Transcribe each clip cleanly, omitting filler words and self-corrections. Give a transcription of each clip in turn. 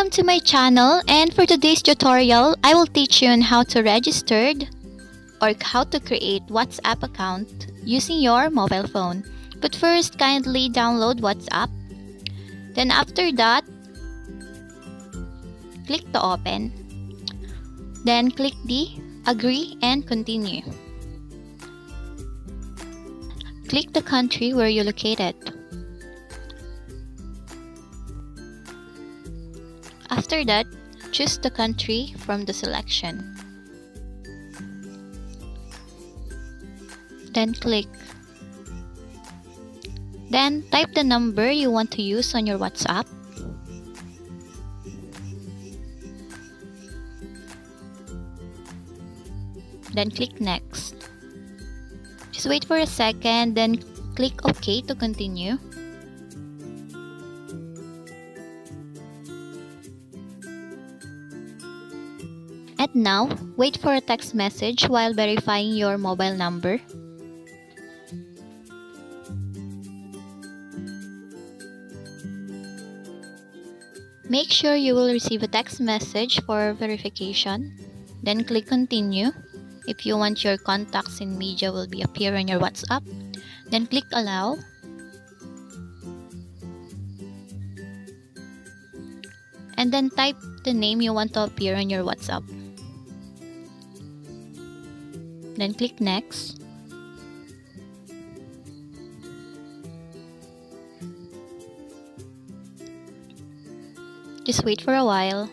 Welcome to my channel, and for today's tutorial, I will teach you on how to register or how to create WhatsApp account using your mobile phone. But first, kindly download WhatsApp. Then after that, click to open. Then click the agree and continue. Click the country where you're located. After that, choose the country from the selection. Then click. Then type the number you want to use on your WhatsApp. Then click next. Just wait for a second, then click OK to continue. And now, wait for a text message while verifying your mobile number. Make sure you will receive a text message for verification. Then click continue. If you want your contacts and media will be appear on your WhatsApp, then click allow. And then type the name you want to appear on your WhatsApp. Then click next. Just wait for a while.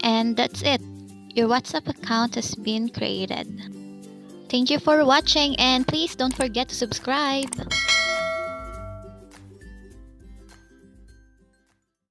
And that's it. Your WhatsApp account has been created. Thank you for watching, and please don't forget to subscribe.